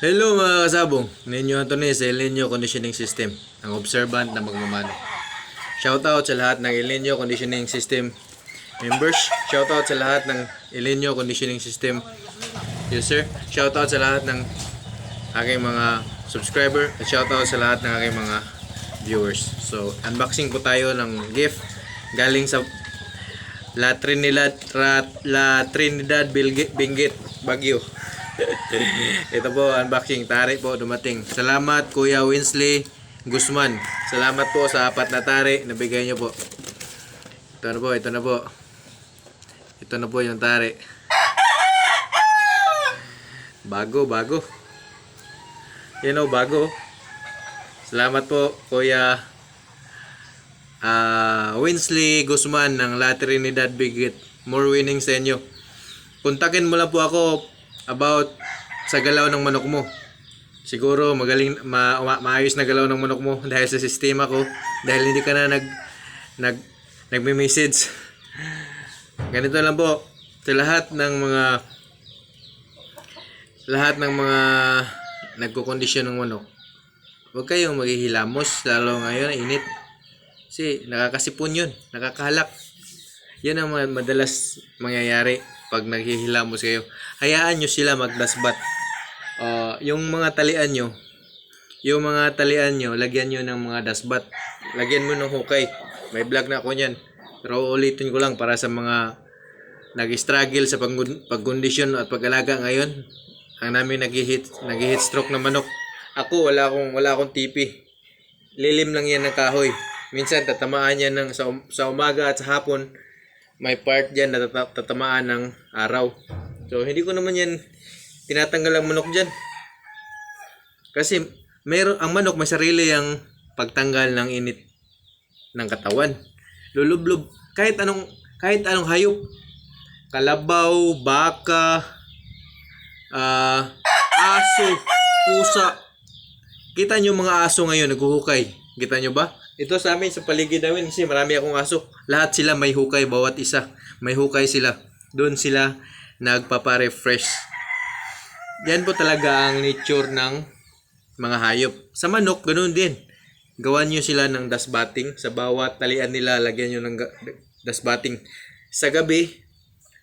Hello mga kasabong, Ninyo Anthony sa El Nino Conditioning System, ang observant na magmamano. Shoutout sa lahat ng El Nino Conditioning System members. Shoutout sa lahat ng El Nino Conditioning System user. Shoutout sa lahat ng aking mga subscriber. At shoutout sa lahat ng aking mga viewers. So, unboxing po tayo ng gift galing sa La Trinidad Benguet, Baguio. Ito po, unboxing. Tari po dumating. Salamat Kuya Winsley Guzman. Salamat po sa 4 na tari na bigay nyo po. Ito na po, ito na po. Ito na po yung tari. Bago. You know, bago. Salamat po Kuya Winsley Guzman ng La Trinidad Benguet. More winning sa inyo. Kontakin mo lang po ako about sa galaw ng manok mo. Siguro magaling maayos na galaw ng manok mo dahil sa sistema ko, dahil hindi ka na nagme-message. Ganito lang po sa lahat ng mga nagko-kondisyon ng manok. Huwag kayong maghihilamos, lalo ngayon init. Kasi nakakasipon yun, nakakahalak. Yan ang madalas mangyayari pag naghihilamos kayo. Hayaan nyo sila magdasbat. Yung mga talian nyo, lagyan nyo ng mga dasbat. Lagyan mo ng hukay. May vlog na ako nyan. Pero ulitin ko lang para sa mga nag-struggle sa pagkondisyon at pag-alaga ngayon. Ang namin nag-hit stroke na manok. Ako, wala akong tipi. Lilim lang yan ng kahoy. Minsan tatamaan yan sa umaga at sa hapon. May part dyan na tatamaan ng araw. So, hindi ko naman yan tinatanggal ang manok dyan. Kasi, ang manok may sarili yung pagtanggal ng init ng katawan. Lulublob. Kahit anong hayop. Kalabaw, baka, aso, pusa. Kita nyo mga aso ngayon, naghuhukay. Kita nyo ba? Ito sa amin, sa paligid namin, kasi marami akong aso. Lahat sila may hukay, bawat isa. May hukay sila. Doon sila nagpapa-refresh. Yan po talaga ang nature ng mga hayop. Sa manok, ganoon din. Gawan nyo sila ng dustbatting. Sa bawat talian nila, lagyan nyo ng dustbatting. Sa gabi,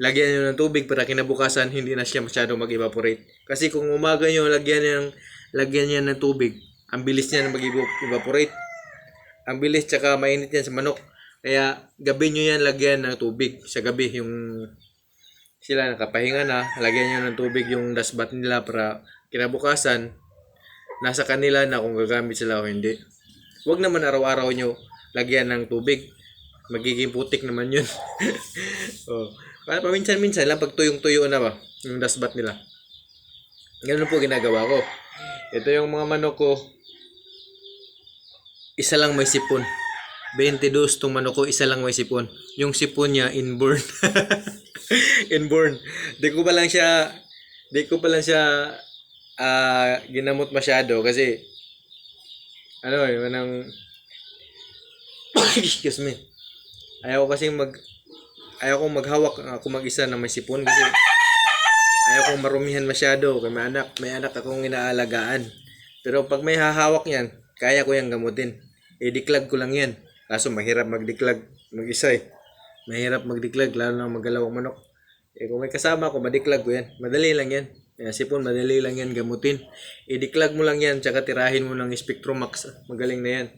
lagyan nyo ng tubig para kinabukasan, hindi na siya masyado mag-evaporate. Kasi kung umaga nyo, lagyan niya ng tubig, ang bilis niya na mag-evaporate. Ang bilis tsaka mainit yan sa manok. Kaya gabi nyo yan lagyan ng tubig. Sa gabi yung sila nakapahinga na, lagyan nyo ng tubig yung dustbat nila para kinabukasan nasa kanila na kung gagamit sila o hindi. Huwag naman araw-araw nyo lagyan ng tubig. Magiging putik naman yun. Para paminsan-minsan lang pag tuyong-tuyo na ba yung dustbat nila. Ganun po ginagawa ko. Ito yung mga manok ko. Isa lang may sipon. 22 tong manok ko, isa lang may sipon. Yung sipon niya inborn. Inborn. Di ko pa lang siya ginamot masyado kasi excuse me. Ayaw kong maghawak ako mag-isa na may sipon kasi ayaw kong marumihan masyado kasi may anak akong inaalagaan. Pero pag may hahawak niyan, kaya ko yang gamutin. I-declag ko lang yan. Kaso mahirap mag-declag mag-isa eh. Mahirap mag-declag lalo na maggalaw ang manok. Kung may kasama ko, ma-declag ko yan. Madali lang yan. Sipon, madali lang yan gamutin. I-declag mo lang yan, tsaka tirahin mo ng Spectromax. Magaling na yan.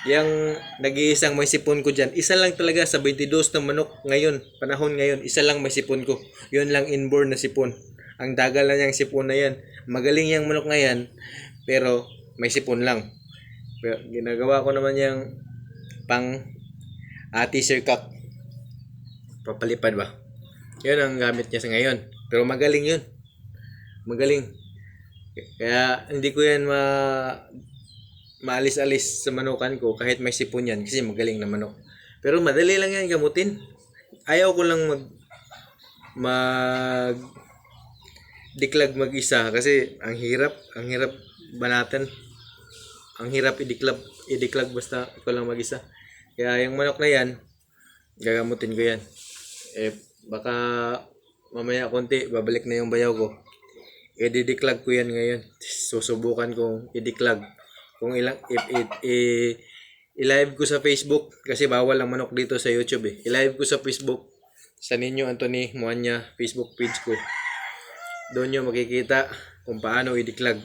Yang nag-iisang may sipon ko dyan, isa lang talaga sa 22 na manok ngayon, panahon ngayon, isa lang may sipon ko. Yun lang inborn na sipon. Ang dagal na niyang sipon na yan. Magaling yung manok na yan, pero may sipon lang. Pero ginagawa ko naman yung pang teaser cup. Papalipad ba? Yun ang gamit niya sa ngayon. Pero magaling yun. Magaling. Kaya hindi ko yan maalis-alis sa manukan ko kahit may sipon yan kasi magaling na manok. Pero madali lang yan gamutin. Ayaw ko lang diklag mag-isa kasi ang hirap banatan. Ang hirap idiklag basta ko lang mag-isa. Kaya yung manok na yan, gagamutin ko yan. Baka mamaya konti, babalik na yung bayaw ko. I-declag ko yan ngayon. Susubukan kong i-declag. Kung ilang, i-live ko sa Facebook kasi bawal ang manok dito sa YouTube eh. I-live ko sa Facebook sa Ninyo Anthony Muanya Facebook page ko. Doon nyo makikita kung paano i-declag.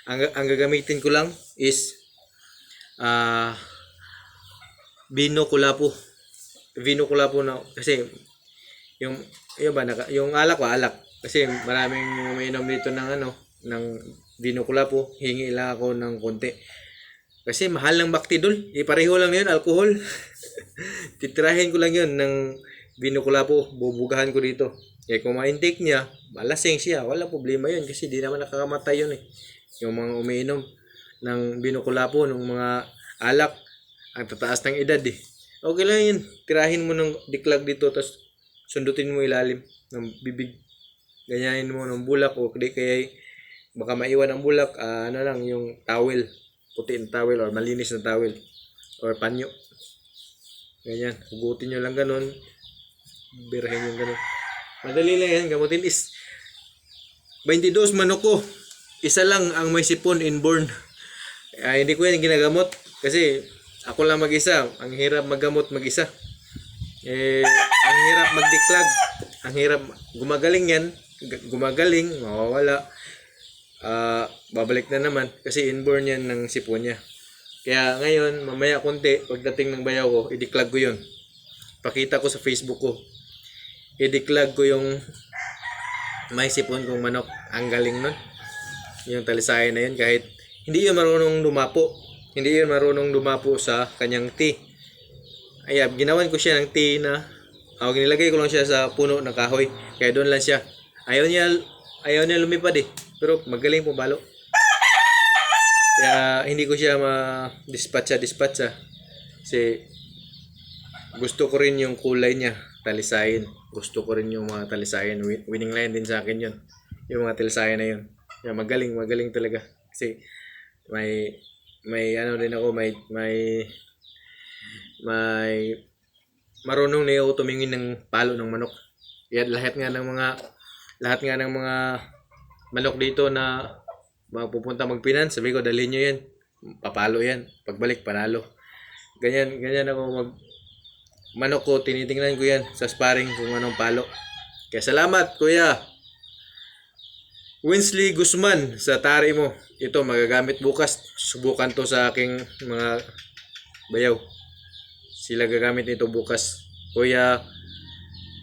Ang gagamitin ko lang is Vino Kulapo. Vino Kulapo na kasi yung yung alak kasi maraming umiinom dito ng Vino Kulapo. Hingi lang ako ng konti. Kasi mahal ng Bactidol. Pareho lang 'yun, alcohol. Titirahin ko lang 'yun ng Vino Kulapo. Bubugahan ko dito. Kaya kung ma-intake niya, malasing siya. Wala problema 'yun kasi di naman nakakamatay 'yun eh. Yung mga umiinom ng Vino Kulapo, ng mga alak, ang tataas ng edad eh. Okay lang 'yun. Tirahin mo ng declag dito tapos sundutin mo ilalim ng bibig. Ganyanin mo ng bulak o di kaya baka maiwan ang bulak, lang yung towel. Puti na towel or malinis na towel or panyo. Ganyan, hugutin nyo lang ganun. Birahin yung ganun. Madali lang yan, gamutin is 22 manok ko. Isa lang ang may sipon inborn. Hindi ko yan ginagamot kasi ako lang mag-isa. Ang hirap maggamot mag-isa. Ang hirap mag-declag. Ang hirap gumagaling yan. Gumagaling, mawawala. Babalik na naman kasi inborn yan ng sipon niya. Kaya ngayon, mamaya konti, pagdating ng bayaw ko, i-declag ko yun. Pakita ko sa Facebook ko. I-declag ko yung may sipon kong manok. Ang galing nun. Yung talisayan na yun kahit hindi yun marunong dumapo. Hindi yun marunong dumapo sa kanyang tea. Ginawan ko siya ng tea na nilagay ko lang siya sa puno ng kahoy. Kaya doon lang siya. Ayaw niya lumipad eh. Pero magaling pumalo. Kaya hindi ko siya ma-dispatcha. Kasi gusto ko rin yung kulay niya, talisayin. Gusto ko rin yung mga talisayin. Winning line din sa akin yun. Yung mga talisayin na yun. Kaya magaling talaga. Kasi may din ako, may marunong na ako tumingin ng palo ng manok. Kaya lahat nga ng mga manok dito na mapupunta magpinan, sabi ko dalhin nyo yan, papalo yan, pagbalik panalo. Ganyan ako manok ko, tinitingnan ko yan sa sparring kung anong palo. Kaya salamat kuya Winsley Guzman sa tari mo. Ito magagamit bukas, subukan to sa aking mga bayaw. Sila gagamit nito bukas. Kuya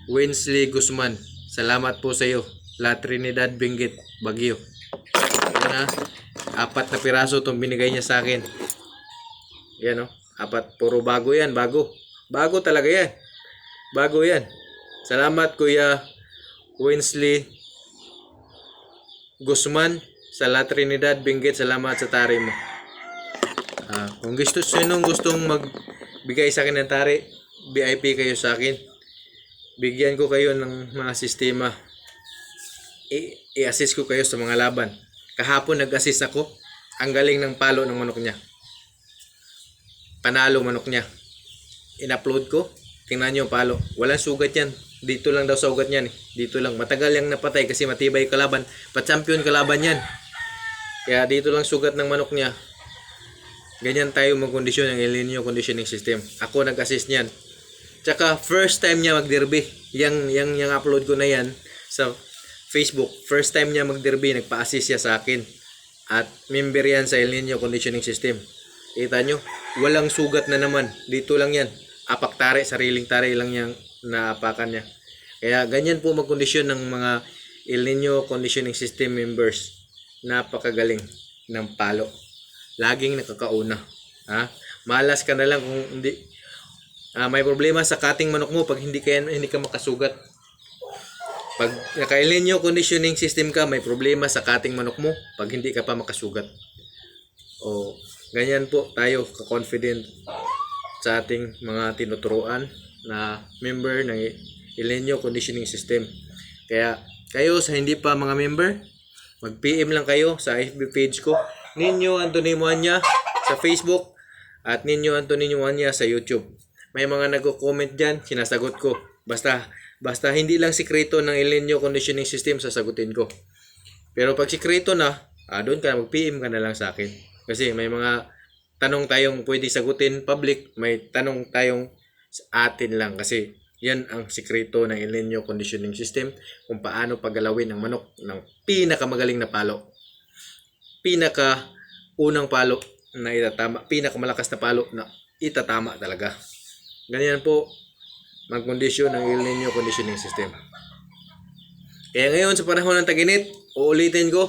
Winsley Guzman, salamat po sa iyo. La Trinidad Benguet, Baguio. Na 4 na piraso itong binigay niya sa akin. Yan 4, puro bago yan, bago talaga yan, bago yan. Salamat kuya Winsley Guzman sa La Trinidad Benguet, salamat sa tari mo. Kung sinong gustong magbigay sa akin ng tari, VIP kayo sa akin, bigyan ko kayo ng mga sistema, i-assist ko kayo sa mga laban. Kahapon nag-assist ako. Ang galing ng palo ng manok niya. Panalo manok niya. In-upload ko. Tingnan nyo palo. Walang sugat yan. Dito lang daw sugat yan. Dito lang. Matagal yung napatay kasi matibay kalaban. Pa-champion kalaban yan. Kaya dito lang sugat ng manok niya. Ganyan tayo mag-kondisyon ng El Nino conditioning system. Ako nag-assist niyan. Tsaka first time niya mag-derby. Yung upload ko na yan sa Facebook, first time niya mag-derby, nagpa-assist siya sa akin. At member yan sa El Nino conditioning system. Kita nyo, walang sugat na naman. Dito lang yan. Apak tari, sariling tari lang yung naapakan niya. Kaya ganyan po mag-kondisyon ng mga El Nino conditioning system members. Napakagaling ng palo. Laging nakakauna. Malas ka na lang kung hindi. May problema sa cutting manok mo pag hindi ka makasugat. Pag naka-El Nino conditioning system ka, may problema sa cutting manok mo pag hindi ka pa makasugat. Ganyan po tayo ka-confident sa ating mga tinuturuan na member ng El Nino conditioning system. Kaya kayo sa hindi pa mga member, mag-PM lang kayo sa FB page ko, Ninyo Anthony Muanya sa Facebook at Ninyo Anthony Muanya sa YouTube. May mga nagko-comment dyan, sinasagot ko. Basta hindi lang sikreto ng El Nino conditioning system, sasagutin ko. Pero pag sikreto na, doon ka mag-PM ka na lang sa akin. Kasi may mga tanong tayong pwede sagutin public, may tanong tayong sa atin lang kasi yan ang sikreto ng El Nino Conditioning System kung paano paggalawin ang manok ng pinakamagaling na palo. Pinaka unang palo na itatama, pinakamalakas na palo na itatama talaga. Ganyan po mag-kondisyon ng El Nino Conditioning System. Kaya ngayon sa panahon ng tag-init, uulitin ko,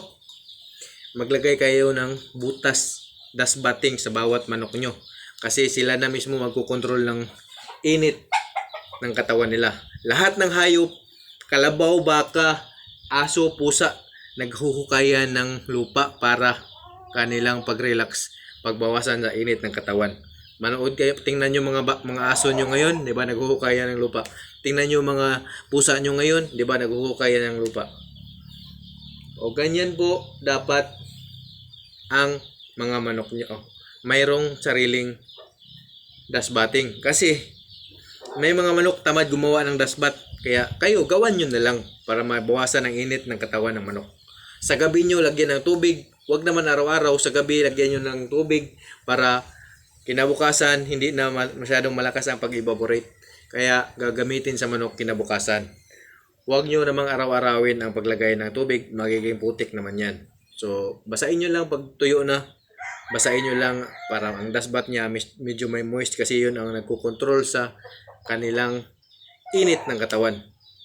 maglagay kayo ng butas, dashbatting sa bawat manok nyo. Kasi sila na mismo magkukontrol ng init ng katawan nila. Lahat ng hayop, kalabaw, baka, aso, pusa, naghuhukayan ng lupa para kanilang pag-relax, pagbawasan sa init ng katawan. Manood kayo, tingnan nyo mga aso nyo ngayon, di ba, naghuhukayan ng lupa. Tingnan nyo mga pusa nyo ngayon, di ba, naghuhukayan ng lupa. O ganyan po dapat ang mga manok nyo. Mayroong sariling dashbatting. Kasi may mga manok tamad gumawa ng dashbat. Kaya kayo, gawan nyo na lang para mabawasan ang init ng katawan ng manok. Sa gabi nyo, lagyan ng tubig. Huwag naman araw-araw. Sa gabi, lagyan nyo ng tubig para kinabukasan, hindi na masyadong malakas ang pag-evaporate. Kaya gagamitin sa manok kinabukasan. Huwag nyo namang araw-arawin ang paglagay ng tubig. Magiging putik naman yan. So, basahin nyo lang pag tuyo na. Basahin nyo lang para ang dashbat niya medyo may moist kasi yun ang nagkukontrol sa kanilang init ng katawan.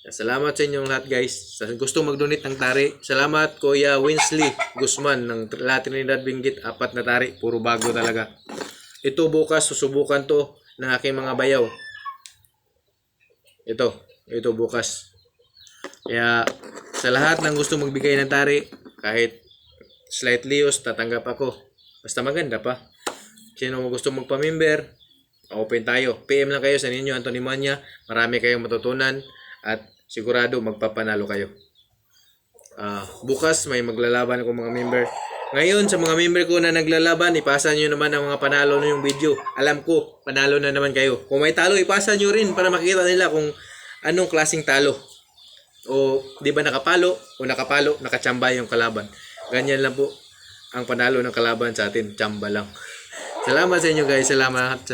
Salamat sa inyong lahat guys. Sa gusto mag-donate ng tari, salamat Kuya Winsley Guzman ng La Trinidad Benguet, 4 na tari, puro bago talaga. Ito bukas susubukan to ng aking mga bayaw. Ito bukas. Kaya sa lahat ng gusto magbigay ng tari, kahit slightly used, tatanggap ako. Basta maganda pa. Sino mo gusto magpa-member, open tayo. PM lang kayo sa ninyo Anthony Manya. Marami kayong matutunan at sigurado magpapanalo kayo. Bukas may maglalaban ako mga member. Ngayon sa mga member ko na naglalaban, ipasa nyo naman ang mga panalo na yung video. Alam ko, panalo na naman kayo. Kung may talo, ipasa nyo rin para makita nila kung anong klaseng talo. O di ba nakapalo o nakapalo, nakachamba yung kalaban. Ganyan lang po ang panalo ng kalaban sa atin, chamba lang. Salamat sa inyo guys, salamat.